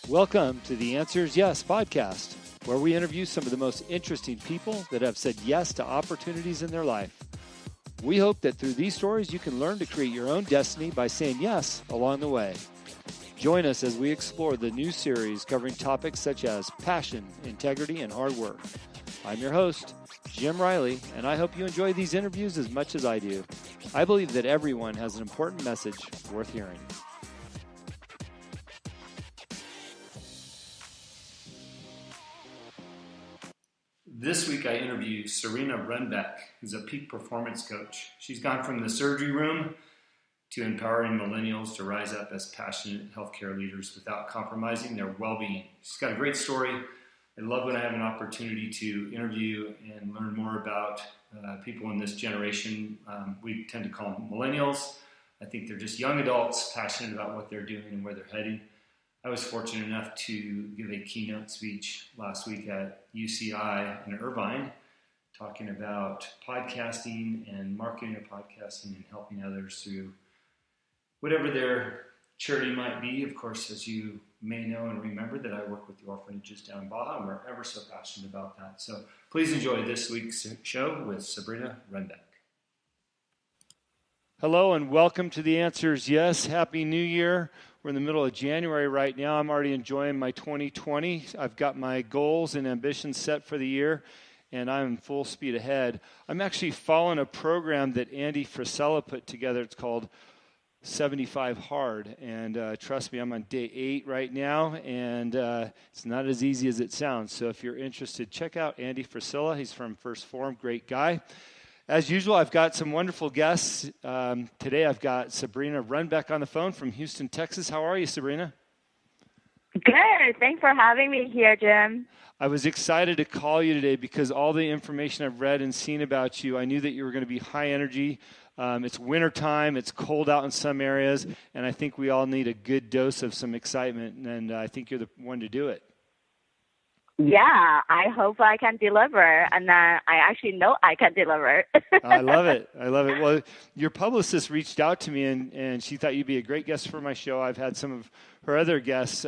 Welcome to the Answers Yes podcast, where we interview some of the most interesting people that have said yes to opportunities in their life. We hope that through these stories, you can learn to create your own destiny by saying yes along the way. Join us as we explore the new series covering topics such as passion, integrity, and hard work. I'm your host, Jim Riley, and I hope you enjoy these interviews as much as I do. I believe that everyone has an important message worth hearing. This week I interview Sabrina Runbeck, who's a peak performance coach. She's gone from the surgery room to empowering millennials to rise up as passionate healthcare leaders without compromising their well-being. She's got a great story. I love when I have an opportunity to interview and learn more about people in this generation. We tend to call them millennials. I think they're just young adults passionate about what they're doing and where they're heading. I was fortunate enough to give a keynote speech last week at UCI in Irvine, talking about podcasting and marketing of podcasting and helping others through whatever their charity might be. Of course, as you may know and remember, that I work with the orphanages down in Baja, and we're ever so passionate about that. So please enjoy this week's show with Sabrina Runbeck. Hello and welcome to the Answers Yes. Happy New Year. We're in the middle of January right now. I'm already enjoying my 2020. I've got my goals and ambitions set for the year, and I'm full speed ahead. I'm actually following a program that Andy Frisella put together. It's called 75 Hard, and trust me, I'm on day 8 right now, and it's not as easy as it sounds. So if you're interested, check out Andy Frisella. He's from First Form, great guy. As usual, I've got some wonderful guests. Today I've got Sabrina Runbeck on the phone from Houston, Texas. How are you, Sabrina? Good. Thanks for having me here, Jim. I was excited to call you today because all the information I've read and seen about you, I knew that you were going to be high energy. It's wintertime, it's cold out in some areas, and I think we all need a good dose of some excitement, and I think you're the one to do it. Yeah, I hope I can deliver, and I actually know I can deliver. I love it. Well, your publicist reached out to me, and she thought you'd be a great guest for my show. I've had some of her other guests,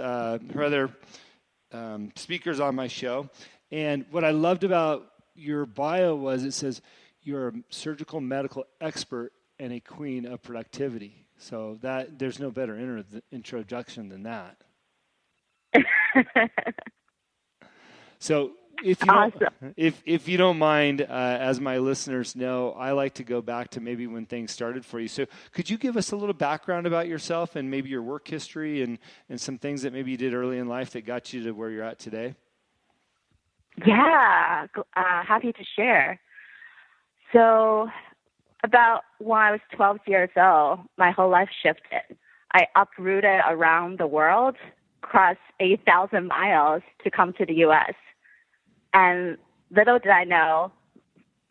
speakers on my show, and what I loved about your bio was it says you're a surgical medical expert and a queen of productivity. So that there's no better introduction than that. So if you don't mind, as my listeners know, I like to go back to maybe when things started for you. So could you give us a little background about yourself and maybe your work history and some things that maybe you did early in life that got you to where you're at today? Yeah, happy to share. So about when I was 12 years old, my whole life shifted. I uprooted around the world, crossed 8,000 miles to come to the U.S. And little did I know,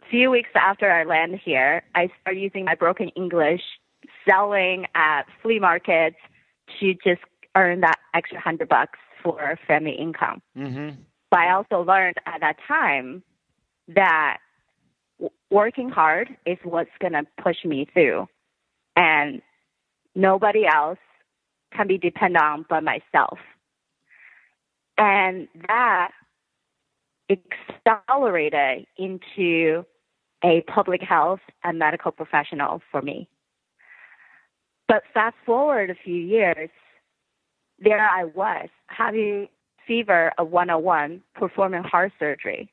a few weeks after I landed here, I started using my broken English, selling at flea markets to just earn that extra $100 for family income. Mm-hmm. But I also learned at that time that working hard is what's going to push me through. And nobody else can be dependent on but myself. And that accelerated into a public health and medical professional for me. But fast forward a few years, there I was having fever of 101, performing heart surgery,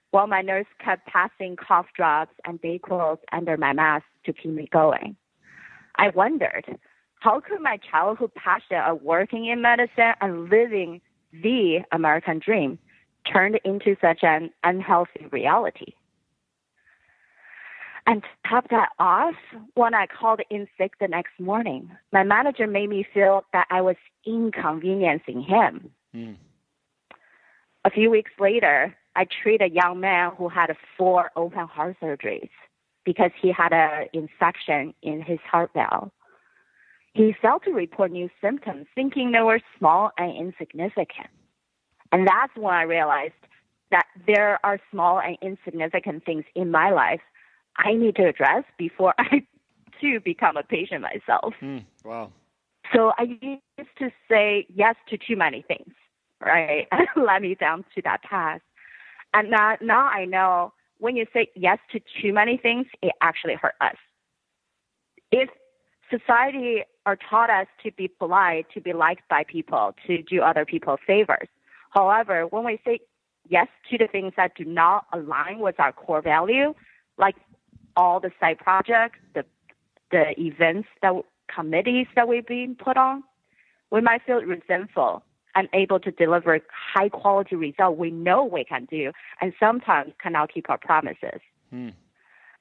while my nurse kept passing cough drops and Dayquils under my mask to keep me going. I wondered, how could my childhood passion of working in medicine and living the American dream turned into such an unhealthy reality? And to top that off, when I called in sick the next morning, my manager made me feel that I was inconveniencing him. Mm. A few weeks later, I treated a young man who had 4 open heart surgeries because he had an infection in his heart valve. He failed to report new symptoms, thinking they were small and insignificant. And that's when I realized that there are small and insignificant things in my life I need to address before I, too, become a patient myself. Wow. So I used to say yes to too many things. right? And led me down to that path. And now I know when you say yes to too many things, it actually hurts us. If society are taught us to be polite, to be liked by people, to do other people favors. However, when we say yes to the things that do not align with our core value, like all the side projects, the events, committees that we've been put on, we might feel resentful, unable to deliver high quality results we know we can do, and sometimes cannot keep our promises.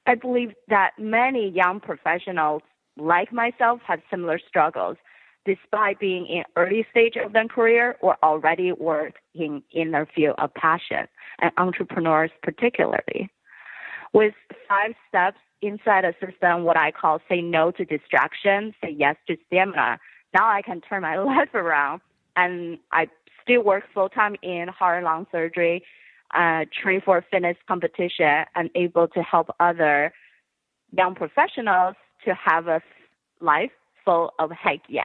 I believe that many young professionals like myself have similar struggles, despite being in early stage of their career or already working in their field of passion, and entrepreneurs particularly. With 5 steps inside a system, what I call say no to distraction, say yes to stamina, now I can turn my life around, and I still work full-time in heart and lung surgery, train for a fitness competition, and able to help other young professionals to have a life full of heck yeah.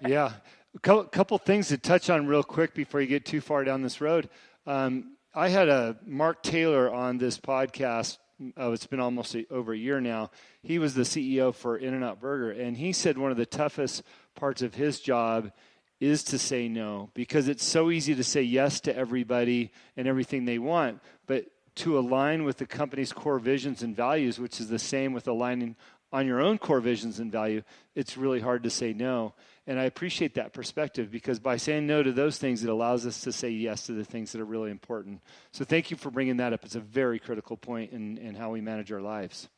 Yeah. A couple things to touch on real quick before you get too far down this road. I had Mark Taylor on this podcast. It's been almost over a year now. He was the CEO for In-N-Out Burger, and he said one of the toughest parts of his job is to say no, because it's so easy to say yes to everybody and everything they want, but to align with the company's core visions and values, which is the same with aligning on your own core visions and value, it's really hard to say no. And I appreciate that perspective, because by saying no to those things, it allows us to say yes to the things that are really important. So thank you for bringing that up. It's a very critical point in how we manage our lives.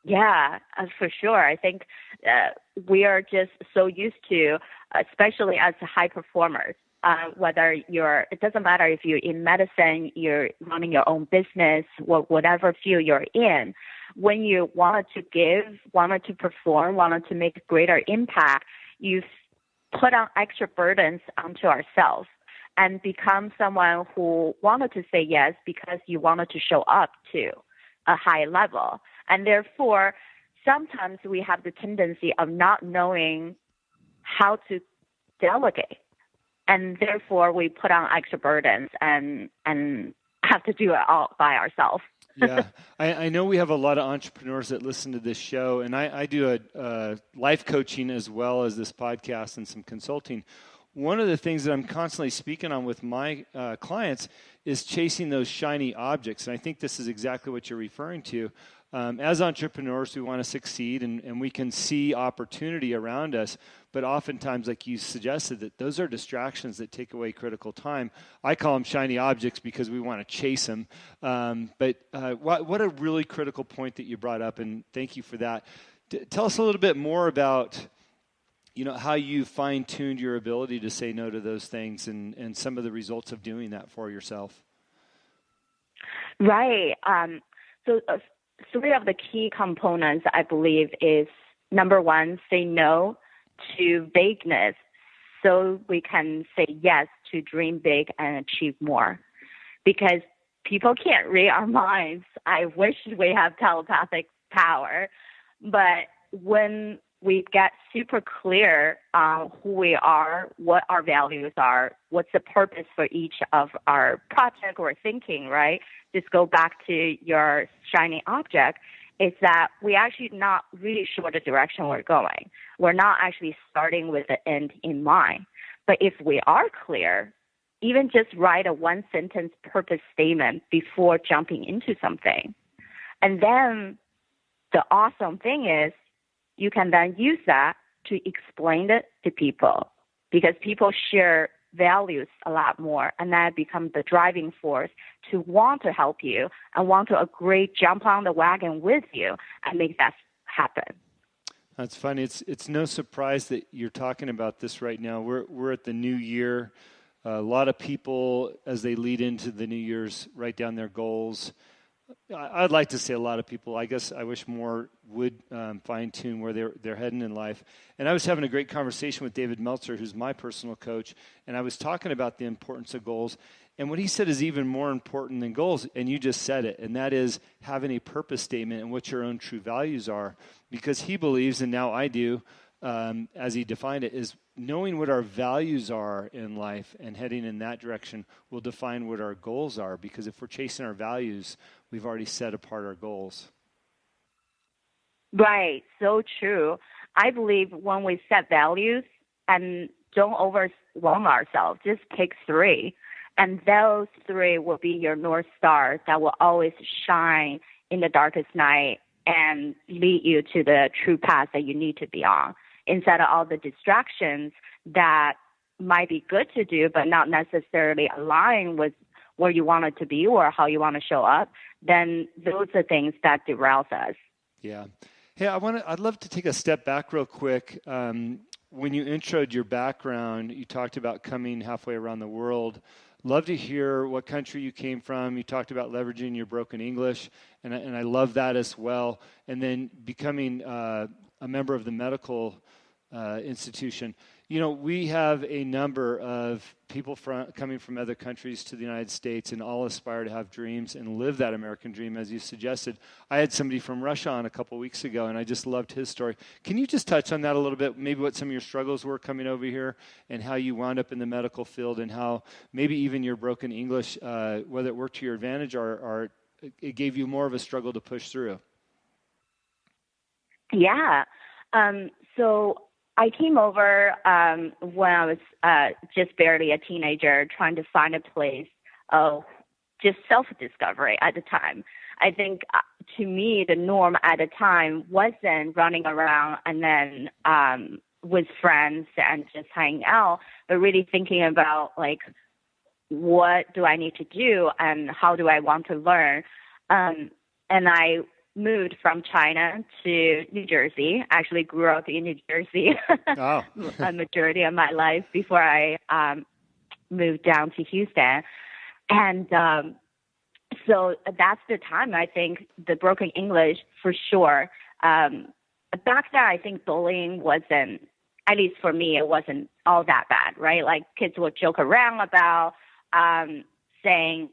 Yeah, for sure. I think we are just so used to, especially as high performers, it doesn't matter if you're in medicine, you're running your own business, whatever field you're in, when you wanted to give, wanted to perform, wanted to make greater impact, you put on extra burdens onto ourselves and become someone who wanted to say yes because you wanted to show up to a high level. And therefore, sometimes we have the tendency of not knowing how to delegate. And therefore, we put on extra burdens and have to do it all by ourselves. Yeah, I know we have a lot of entrepreneurs that listen to this show, and I do a life coaching as well as this podcast and some consulting. One of the things that I'm constantly speaking on with my clients is chasing those shiny objects, and I think this is exactly what you're referring to. As entrepreneurs, we want to succeed, and we can see opportunity around us, but oftentimes, like you suggested, that those are distractions that take away critical time. I call them shiny objects because we want to chase them. But what a really critical point that you brought up, and thank you for that. Tell us a little bit more about how you fine-tuned your ability to say no to those things and some of the results of doing that for yourself. Right. So 3 of the key components, I believe, is number 1, say no to vagueness so we can say yes to dream big and achieve more. Because people can't read our minds. I wish we have telepathic power. But when we get super clear on who we are, what our values are, what's the purpose for each of our project or thinking, right? Just go back to your shiny object, is that we actually not really sure the direction we're going. We're not actually starting with the end in mind. But if we are clear, even just write a 1-sentence purpose statement before jumping into something. And then the awesome thing is you can then use that to explain it to people, because people share values a lot more, and that becomes the driving force to want to help you and want to agree, jump on the wagon with you and make that happen. That's funny. It's no surprise that you're talking about this right now. We're at the new year. A lot of people, as they lead into the New Year's, write down their goals. I'd like to say a lot of people. I guess I wish more would fine-tune where they're heading in life. And I was having a great conversation with David Meltzer, who's my personal coach, and I was talking about the importance of goals. And what he said is even more important than goals, and you just said it, and that is having a purpose statement and what your own true values are. Because he believes, and now I do, as he defined it, is knowing what our values are in life and heading in that direction will define what our goals are. Because if we're chasing our values, we've already set apart our goals. Right. So true. I believe when we set values and don't overwhelm ourselves, just pick 3. And those 3 will be your North Star that will always shine in the darkest night and lead you to the true path that you need to be on, instead of all the distractions that might be good to do but not necessarily align with where you want it to be or how you want to show up. Then those are things that derails us. Yeah. Hey, I'd love to take a step back real quick. When you introed your background, you talked about coming halfway around the world. Love to hear what country you came from. You talked about leveraging your broken English, and I love that as well. And then becoming a member of the medical institution. You know, we have a number of people coming from other countries to the United States, and all aspire to have dreams and live that American dream, as you suggested. I had somebody from Russia on a couple weeks ago, and I just loved his story. Can you just touch on that a little bit, maybe what some of your struggles were coming over here and how you wound up in the medical field, and how maybe even your broken English, whether it worked to your advantage or it gave you more of a struggle to push through? Yeah. So I came over when I was just barely a teenager, trying to find a place of just self-discovery at the time. I think to me, the norm at the time wasn't running around and then with friends and just hanging out, but really thinking about, like, what do I need to do and how do I want to learn? And I moved from China to New Jersey. I actually grew up in New Jersey Oh. a majority of my life before I moved down to Houston. And so that's the time, I think, the broken English, for sure. Back then, I think bullying wasn't, at least for me, it wasn't all that bad, right? Like, kids would joke around about saying,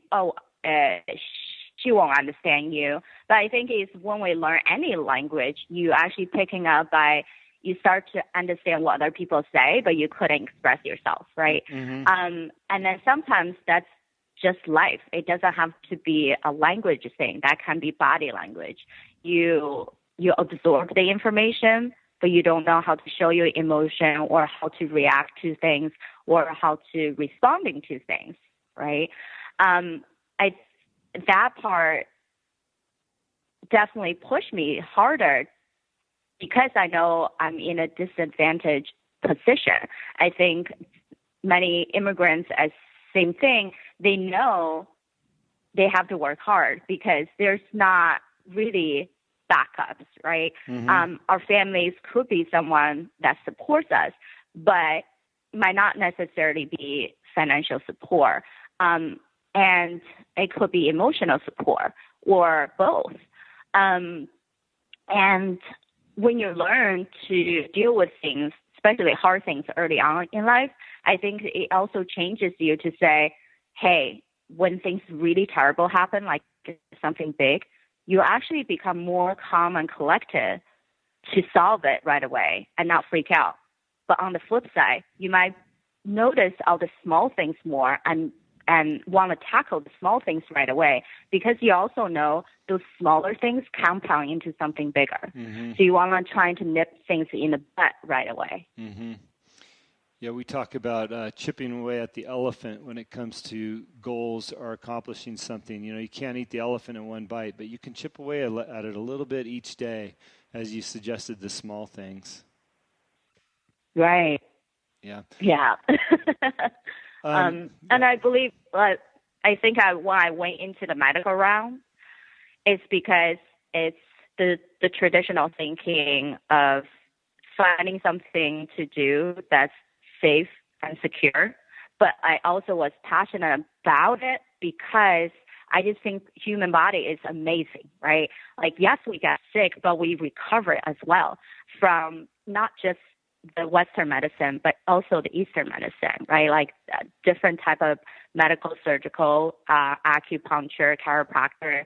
she won't understand you. But I think it's when we learn any language, you actually picking up you start to understand what other people say, but you couldn't express yourself, right? Mm-hmm. And then sometimes that's just life. It doesn't have to be a language thing. That can be body language. You absorb the information, but you don't know how to show your emotion or how to react to things or how to responding to things, right? That part definitely pushed me harder because I know I'm in a disadvantaged position. I think many immigrants, as same thing, they know they have to work hard because there's not really backups, right? Mm-hmm. Our families could be someone that supports us, but might not necessarily be financial support. And it could be emotional support or both. And when you learn to deal with things, especially hard things early on in life, I think it also changes you to say, hey, when things really terrible happen, like something big, you actually become more calm and collected to solve it right away and not freak out. But on the flip side, you might notice all the small things more and want to tackle the small things right away because you also know those smaller things compound into something bigger. Mm-hmm. So you want to try to nip things in the butt right away. Mm-hmm. Yeah, we talk about chipping away at the elephant when it comes to goals or accomplishing something. You know, you can't eat the elephant in one bite, but you can chip away at it a little bit each day, as you suggested, the small things. Right. Yeah. Yeah. And I believe, I think when I went into the medical realm, it's because it's the traditional thinking of finding something to do that's safe and secure. But I also was passionate about it because I just think human body is amazing, right? Like, yes, we get sick, but we recover as well from not just the Western medicine, but also the Eastern medicine, right? Like different type of medical, surgical, acupuncture, chiropractor,